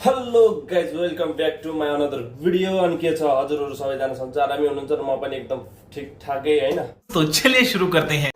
Hello guys welcome back to my another video. अनि के छ हजुरहरू सबैजना सन्चै आरामै हुनुहुन्छ र म पनि एकदम ठिकठाकै हैन। तो चलिए शुरू करते हैं।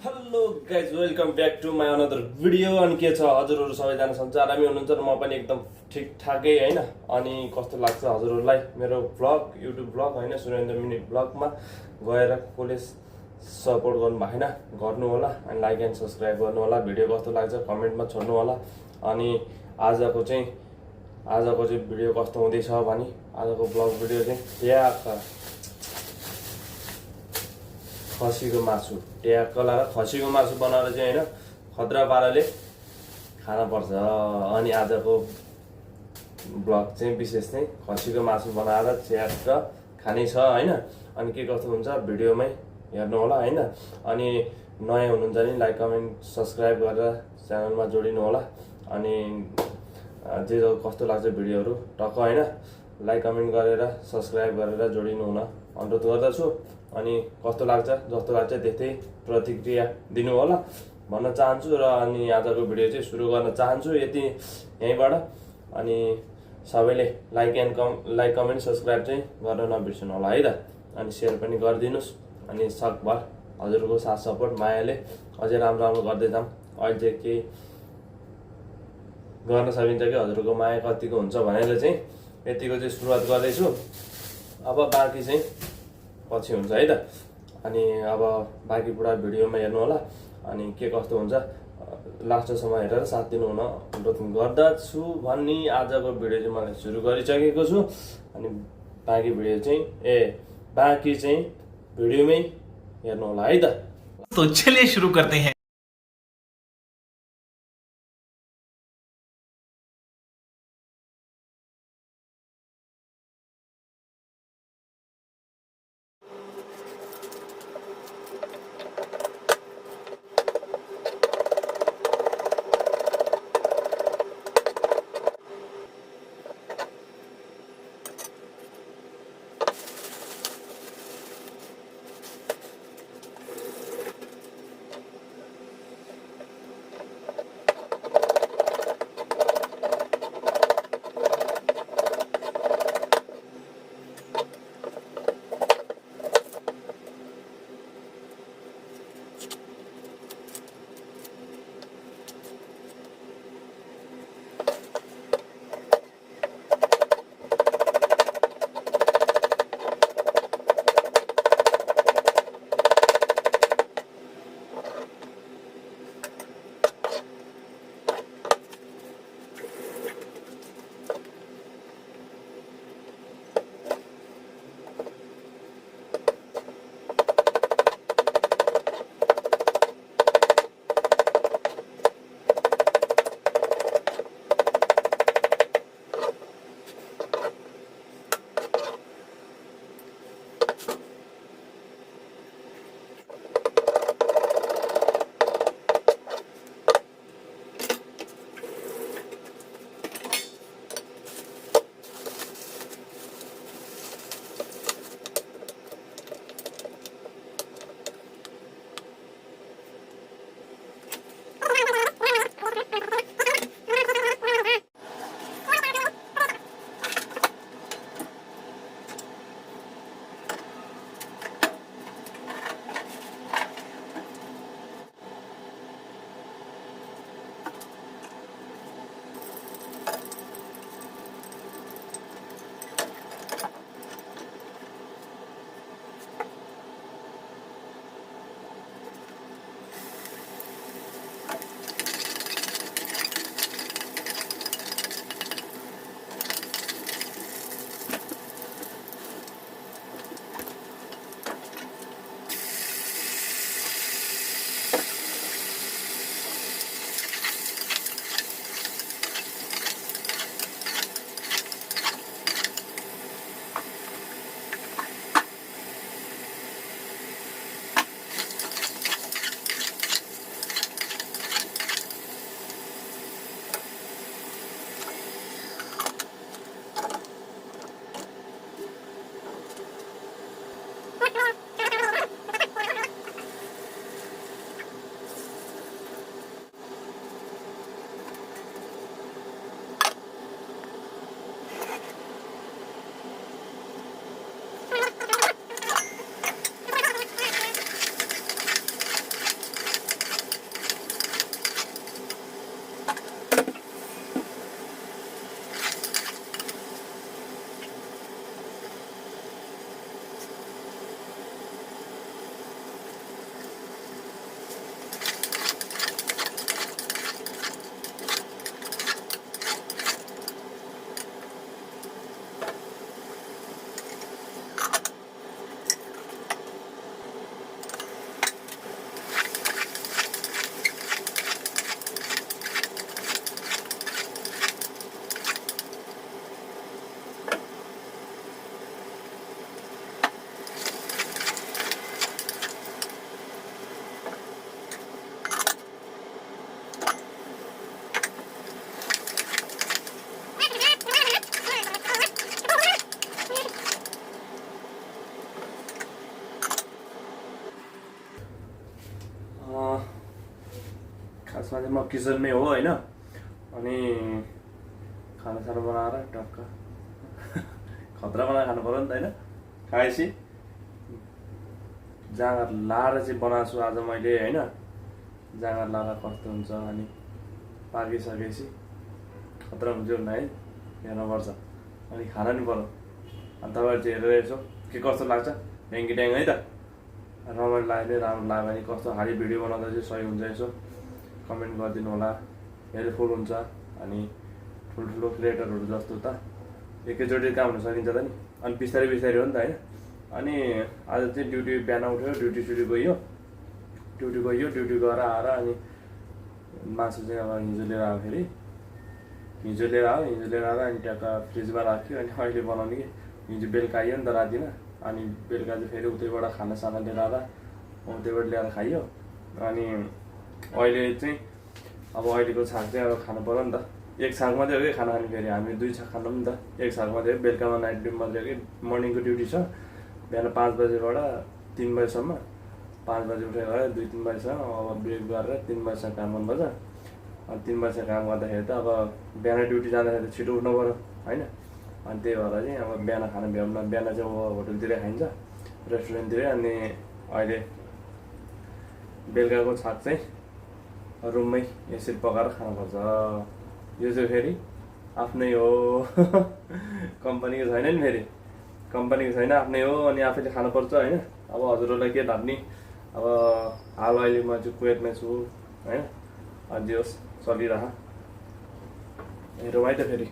Hello guys welcome back to my another video. अनि के छ हजुरहरू सबैजना सन्चै आरामै हुनुहुन्छ र म पनि एकदम ठिकठाकै हैन। अनि कस्तो लाग्छ हजुरहरूलाई मेरो ब्लग युट्युब ब्लग हैन सुरेन्द्र मिनी ब्लगमा गएर कसले सपोर्ट गर्नु भएन गर्नु होला अनि लाइक एन्ड सब्सक्राइब गर्नु होला। भिडियो कस्तो लाग्छ कमेन्टमा छोड्नु होला। अनि आजको चाहिँ भिडियो कस्तो हुँदैछ भने आजको ब्लग भिडियो चाहिँ खसीको मासु ट्याक्क लगाएर खसीको मासु बनाएर चाहिँ हैन खतरा पाराले खाना पर्छ। अनि आजको ब्लग चाहिँ विशेष चाहिँ खसीको मासु बनाएर च्याक्क खाने छ हैन। अनि के कस्तो हुन्छ भिडियोमै हेर्नु होला हैन। अनि नयाँ हुनुहुन्छ भने लाइक कमेन्ट सब्सक्राइब गरेर च्यानलमा जोडिनु होला। अनि जे कस्तो लाग्छ भिडियोहरू टक्क हैन लाइक कमेन्ट गरेर सब्सक्राइब गरेर जोडिनु हुन अनुरोध गर्दछु। अनि कस्तो लाग्छ जस्तो लाग्छ त्यस्तै प्रतिक्रिया दिनु होला भन्न चाहन्छु। र अनि आजको भिडियो चाहिँ सुरु गर्न चाहन्छु यति यहीँबाट। अनि सबैले लाइक कमेन्ट सब्सक्राइब चाहिँ गर्न नबिर्सनु होला है त। अनि सेयर पनि गरिदिनुहोस्। अनि सकभर हजुरको साथ सपोर्ट मायाले अझै राम्रो राम्रो गर्दै जाऊँ। अहिले चाहिँ केही गर्न सकिन्छ कि हजुरको माया कतिको हुन्छ भनेर चाहिँ यतिको चाहिँ सुरुवात गर्दैछु। अब बाँकी चाहिँ पछि हुन्छ है त। अनि अब बाँकी पुरा भिडियोमा हेर्नु होला। अनि के कस्तो हुन्छ लास्टसम्म हेरेर साथ दिनु हुन अनुरोध गर्दछु भन्ने आजको भिडियो चाहिँ मैले सुरु गरिसकेको छु। अनि बाँकी चाहिँ भिडियोमै हेर्नु होला है त। तो चलिए शुरू करते हैं। खासमा चाहिँ म किचनमै हो होइन। अनि खानासाना बनाएर टक्क खतरा बनाएर खानु पऱ्यो नि त होइन। खाएपछि जाँगर लाएर चाहिँ बनाएको छु आज मैले होइन। जाँगर लाएर कस्तो हुन्छ अनि पाकिसकेपछि खतरा हुन्छ नि है, हेर्नुपर्छ अनि खाना नि पऱ्यो। अनि तपाईँहरू चाहिँ हेरेर यसो के कस्तो लाग्छ ड्याङ्गी ड्याङ है त, रमाइलो लाग्यो राम्रो लाग्यो भने कस्तो खालि भिडियो बनाउँदा चाहिँ सही हुन्छ यसो कमेन्ट गरिदिनु होला। हेल्पफुल हुन्छ अनि ठुल्ठुलो क्रिएटरहरू जस्तो त एकैचोटि काम हुन सकिन्छ त नि, अनि बिस्तारै बिस्तारै हो नि त होइन। अनि आज चाहिँ ड्युटी बिहान उठ्यो, ड्युटी गयो, ड्युटी गएर आएर अनि मासु चाहिँ अब हिजो लिएर आयो, फेरि हिजो लिएर आएर अनि ट्याक्क फ्रिजमा राख्यो। अनि अहिले बनाउने कि हिजो बेलुका आयो नि त रातिमा, अनि बेलुका चाहिँ फेरि उतैबाट खानासाना लिएर आएर उतैबाट ल्याएर खाइयो। अनि अहिले चाहिँ अब अहिलेको छाक चाहिँ अब खानु पऱ्यो नि त, एक छाक मात्रै हो कि खाना खाने, फेरि हामी 2 छाक खान्छौँ नि त, एक छाक मात्रै हो। बेलुकामा नाइट ड्युटी मात्रै हो कि, मर्निङको ड्युटी छ बिहान 5 बजेबाट 3 बजीसम्म, 5 बजी उठेर गएर 2-3 बजीसम्म, अब ब्रेक गरेर 3 बजीसम्म काम गर्नुपर्छ। अनि 3 बजीसम्म काम गर्दाखेरि त अब बिहान ड्युटी जाँदाखेरि त छिटो उठ्नु पऱ्यो होइन। अनि त्यही भएर चाहिँ अब बिहान खाना भ्याउन, बिहान चाहिँ अब होटलतिरै खाइन्छ, रेस्टुरेन्टतिरै। अनि अहिले बेलुकाको छाक चाहिँ रुममै यसरी पकाएर खानुपर्छ। यो चाहिँ फेरि आफ्नै हो कम्पनीको छैन नि, फेरि कम्पनीको छैन, आफ्नै हो। अनि आफैले खानुपर्छ होइन। अब हजुरहरूलाई के थाप्ने, अब हाल अहिले म चाहिँ कुवेतमा छु होइन। अझै होस् चलिरह, हेरौँ है त फेरि।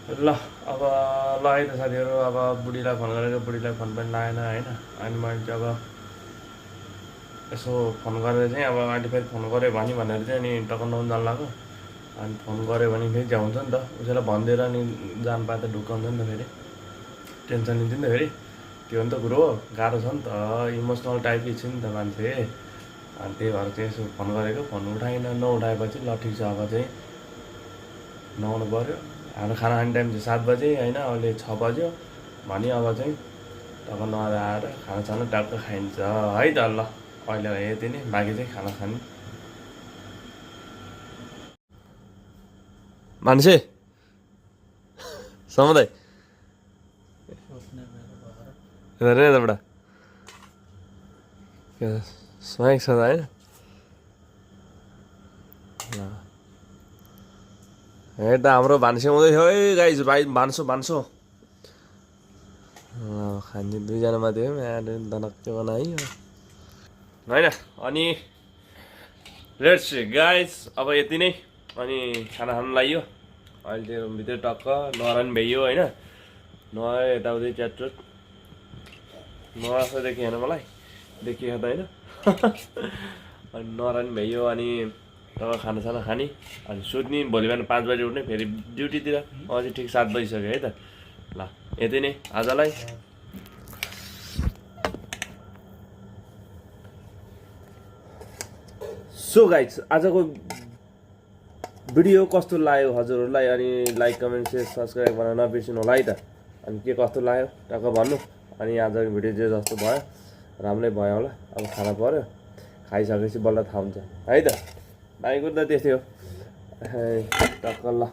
ल अब ल है त साथीहरू, अब बुढीलाई फोन गरेको, बुढीलाई फोन पनि लागेन होइन। अनि मैले चाहिँ अब यसो फोन गरेर चाहिँ अब अहिले फेरि फोन गऱ्यो भने भनेर चाहिँ अनि टक्क नुहाउन जानु लाग्यो। अनि फोन गऱ्यो भने फेरि झ्याउँछ नि त, उसैलाई भनिदिएर अनि जान पाए त ढुक्क हुन्छ नि त, फेरि टेन्सन लिन्छ नि त, फेरि त्यो हो नि त कुरो। गाह्रो छ नि त, इमोसनल टाइपकै छ नि त मान्छे। अनि त्यही भएर चाहिँ यसो फोन गरेको, फोन उठाएन। नउठाएपछि ल ठिक छ अब चाहिँ नुहाउनु पऱ्यो। हाम्रो खाना खाने टाइम चाहिँ 7 बजे होइन, अहिले 6 बज्यो भने अब चाहिँ टक्क नुहाएर आएर खानासाना टक्क खाइन्छ है त। ल अहिले यति नै, बाँकी चाहिँ खाना खाने। मान्छे समुदाय हेर्ने यताबाट स्वाइक छ त होइन हेर त हाम्रो भान्से हुँदै थियो है गाइज भाइ भान्सो खाने दुईजना माथि हो दनक्कै बनायो होइन अनि लेट्स गाइज अब यति नै अनि खाना खानु लाग्यो अहिले त्यो भित्र टक्क नरान भ्याइयो होइन नुहायो यताउति च्याटचुट नुहाएको देखिएन मलाई देखियो त होइन अनि नरान भ्याइयो अनि तब खानासाना खाने अनि सुत्ने भोलि बिहान 5 बजी उठ्ने फेरि ड्युटीतिर अझै ठिक 7 बजिसक्यो है त ल यति नै आजलाई सो गाइज आजको भिडियो कस्तो लाग्यो हजुरहरूलाई अनि लाइक कमेन्ट सेयर सब्सक्राइब गर्न नबिर्सिनु होला है त अनि के कस्तो लाग्यो टक्क भन्नु अनि आजको भिडियो चाहिँ जस्तो भयो राम्रै भयो होला अब खाना पर्यो खाइसकेपछि बल्ल थाहा हुन्छ है त भाइको त त्यस्तै हो टक्क ल